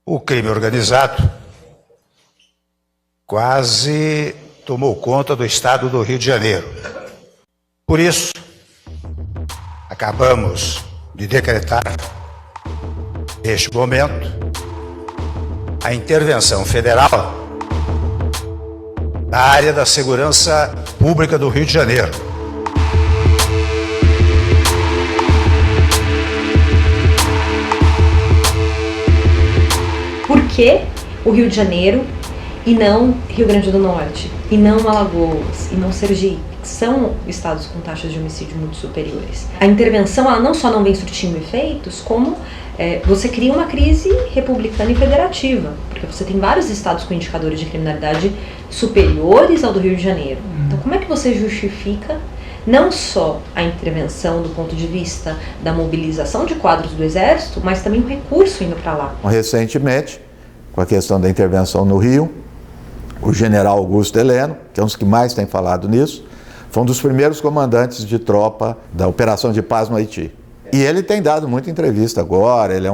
O crime organizado quase tomou conta do estado do Rio de Janeiro. Por isso, acabamos de decretar, neste momento, a intervenção federal na área da segurança pública do Rio de Janeiro. Por que o Rio de Janeiro e não Rio Grande do Norte, e não Alagoas, e não Sergipe, que são estados com taxas de homicídio muito superiores? A intervenção, ela não só não vem surtindo efeitos, como você cria uma crise republicana e federativa, porque você tem vários estados com indicadores de criminalidade superiores ao do Rio de Janeiro. Então, como é que você justifica não só a intervenção do ponto de vista da mobilização de quadros do Exército, mas também o recurso indo para lá? Recentemente, com a questão da intervenção no Rio, o general Augusto Heleno, que é um dos que mais tem falado nisso, foi um dos primeiros comandantes de tropa da Operação de Paz no Haiti. E ele tem dado muita entrevista agora, ele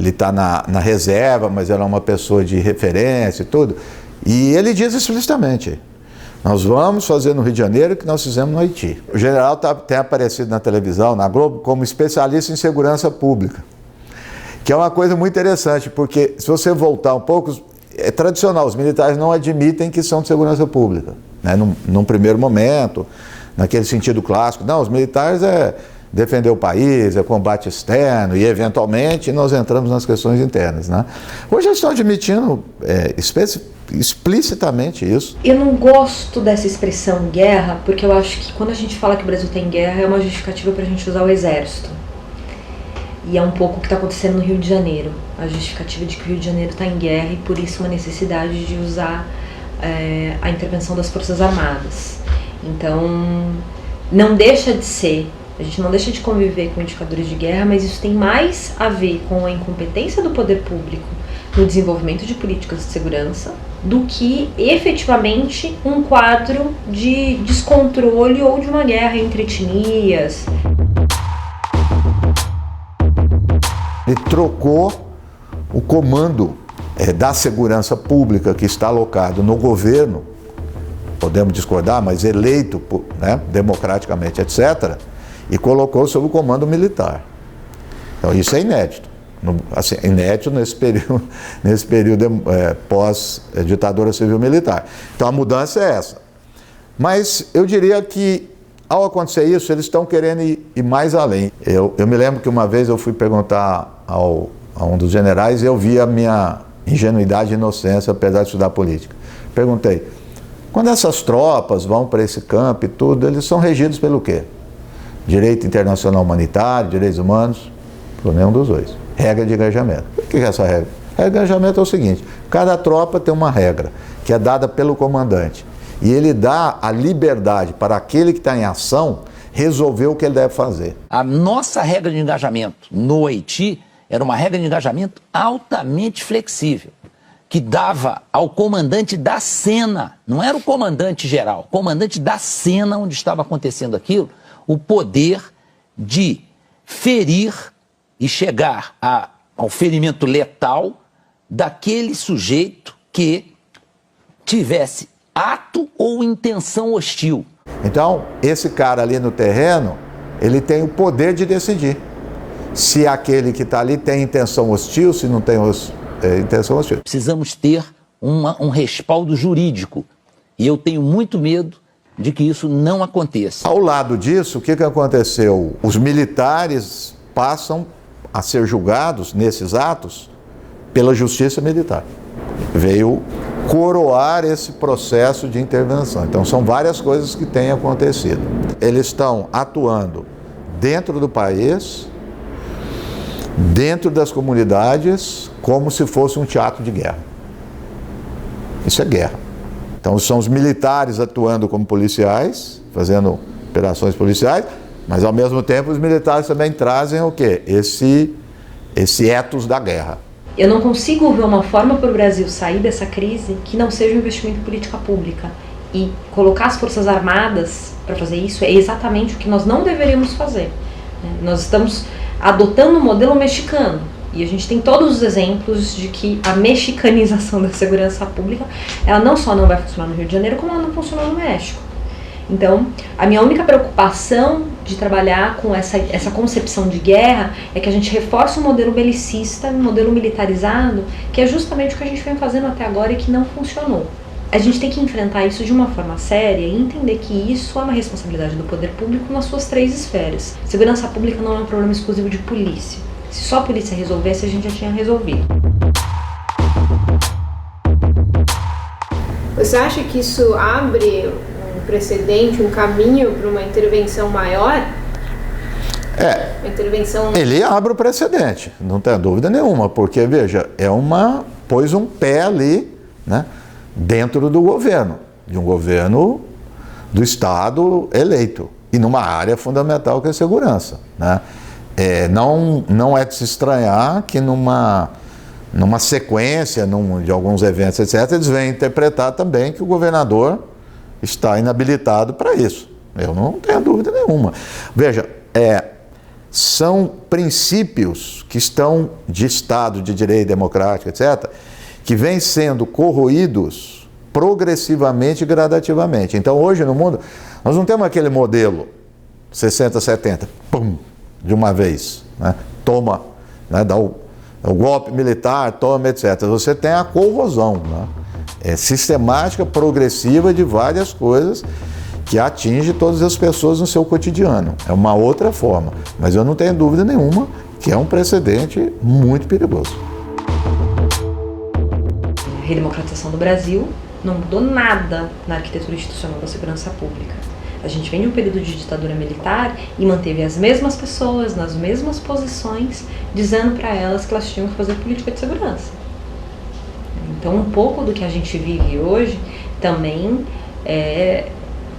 está na reserva, mas ele é uma pessoa de referência e tudo. E ele diz explicitamente: nós vamos fazer no Rio de Janeiro o que nós fizemos no Haiti. O general tem aparecido na televisão, na Globo, como especialista em segurança pública, que é uma coisa muito interessante, porque se você voltar um pouco, é tradicional, os militares não admitem que são de segurança pública, né? Num primeiro momento, naquele sentido clássico. Não, os militares é defender o país, é combate externo, e eventualmente nós entramos nas questões internas, né? Hoje eles estão admitindo explicitamente isso. Eu não gosto dessa expressão guerra, porque eu acho que quando a gente fala que o Brasil está em guerra, é uma justificativa para a gente usar o exército. E é um pouco o que está acontecendo no Rio de Janeiro. A justificativa de que o Rio de Janeiro está em guerra e por isso uma necessidade de usar a intervenção das Forças Armadas. Então, não deixa de ser, a gente não deixa de conviver com indicadores de guerra, mas isso tem mais a ver com a incompetência do poder público no desenvolvimento de políticas de segurança do que efetivamente um quadro de descontrole ou de uma guerra entre etnias. Ele trocou o comando da segurança pública que está alocado no governo, podemos discordar, mas eleito, né, democraticamente, etc., e colocou sob o comando militar. Então isso é inédito. Assim, inédito nesse período pós-ditadura civil-militar. Então a mudança é essa. Mas eu diria que, ao acontecer isso, eles estão querendo ir mais além. Eu me lembro que uma vez eu fui perguntar a um dos generais e eu vi a minha ingenuidade e inocência, apesar de estudar política. Perguntei: quando essas tropas vão para esse campo e tudo, eles são regidos pelo quê? Direito internacional humanitário, direitos humanos? Por nenhum dos dois. Regra de engajamento. O que é essa regra? A regra de engajamento é o seguinte: cada tropa tem uma regra, que é dada pelo comandante. E ele dá a liberdade para aquele que está em ação resolver o que ele deve fazer. A nossa regra de engajamento no Haiti era uma regra de engajamento altamente flexível, que dava ao comandante da cena, não era o comandante geral, o comandante da cena onde estava acontecendo aquilo, o poder de ferir e chegar ao ferimento letal daquele sujeito que tivesse ato ou intenção hostil. Então, esse cara ali no terreno, ele tem o poder de decidir se aquele que está ali tem intenção hostil, se não tem intenção hostil. Precisamos ter um respaldo jurídico, e eu tenho muito medo de que isso não aconteça. Ao lado disso, o que aconteceu? Os militares passam a ser julgados nesses atos pela justiça militar. Veio coroar esse processo de intervenção. Então são várias coisas que têm acontecido. Eles estão atuando dentro do país, dentro das comunidades, como se fosse um teatro de guerra. Isso é guerra. Então são os militares atuando como policiais, fazendo operações policiais, mas ao mesmo tempo os militares também trazem o quê? Esse ethos da guerra. Eu não consigo ver uma forma para o Brasil sair dessa crise que não seja um investimento em política pública. E colocar as Forças Armadas para fazer isso é exatamente o que nós não deveríamos fazer. Nós estamos adotando o modelo mexicano, E a gente tem todos os exemplos de que a mexicanização da segurança pública, ela não só não vai funcionar no Rio de Janeiro, como ela não funcionou no México. Então, a minha única preocupação de trabalhar com essa concepção de guerra é que a gente reforce um modelo belicista, um modelo militarizado, que é justamente o que a gente vem fazendo até agora e que não funcionou. A gente tem que enfrentar isso de uma forma séria e entender que isso é uma responsabilidade do poder público nas suas 3 esferas. Segurança pública não é um problema exclusivo de polícia. Se só a polícia resolvesse, a gente já tinha resolvido. Você acha que isso abre um precedente, um caminho para uma intervenção maior? Uma intervenção... Ele abre o precedente, não tem dúvida nenhuma, porque, veja, pôs um pé ali, né, dentro do governo, de um governo do Estado eleito, e numa área fundamental que é a segurança, né? Não é de se estranhar que numa sequência de alguns eventos, etc., eles vêm interpretar também que o governador está inabilitado para isso. Eu não tenho dúvida nenhuma. Veja, são princípios que estão de Estado, de direito democrático, etc., que vêm sendo corroídos progressivamente e gradativamente. Então, hoje no mundo, nós não temos aquele modelo 60, 70, pum, de uma vez, né? Toma, né? Dá o golpe militar, toma, etc. Você tem a corrosão, né? Sistemática, progressiva de várias coisas que atinge todas as pessoas no seu cotidiano. É uma outra forma, mas eu não tenho dúvida nenhuma que é um precedente muito perigoso. A redemocratização do Brasil não mudou nada na arquitetura institucional da segurança pública. A gente vem de um período de ditadura militar e manteve as mesmas pessoas nas mesmas posições, dizendo para elas que elas tinham que fazer política de segurança. Então, um pouco do que a gente vive hoje também é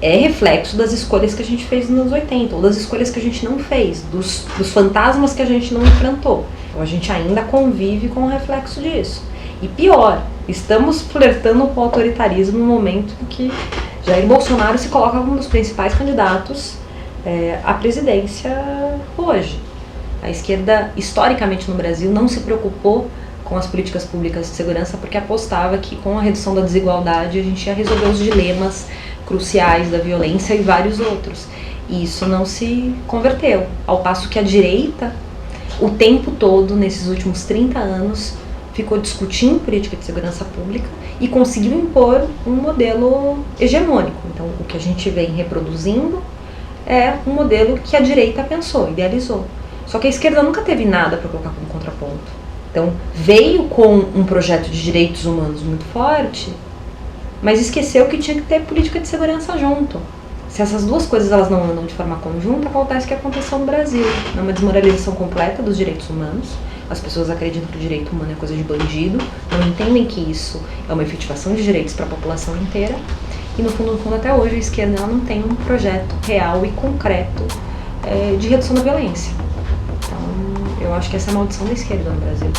reflexo das escolhas que a gente fez nos anos 80, ou das escolhas que a gente não fez, dos fantasmas que a gente não enfrentou. Então, a gente ainda convive com o reflexo disso. E pior, estamos flertando com o autoritarismo no momento em que Jair Bolsonaro se coloca como um dos principais candidatos à presidência hoje. A esquerda, historicamente no Brasil, não se preocupou com as políticas públicas de segurança porque apostava que com a redução da desigualdade a gente ia resolver os dilemas cruciais da violência e vários outros. E isso não se converteu. Ao passo que a direita, o tempo todo, nesses últimos 30 anos, ficou discutindo política de segurança pública e conseguiu impor um modelo hegemônico. Então, o que a gente vem reproduzindo é um modelo que a direita pensou, idealizou. Só que a esquerda nunca teve nada para colocar como contraponto. Então, veio com um projeto de direitos humanos muito forte, mas esqueceu que tinha que ter política de segurança junto. Se essas duas coisas elas não andam de forma conjunta, acontece o que aconteceu no Brasil. É uma desmoralização completa dos direitos humanos. As pessoas acreditam que o direito humano é coisa de bandido, não entendem que isso é uma efetivação de direitos para a população inteira. E no fundo, até hoje, a esquerda ela não tem um projeto real e concreto de redução da violência. Então, eu acho que essa é a maldição da esquerda no Brasil.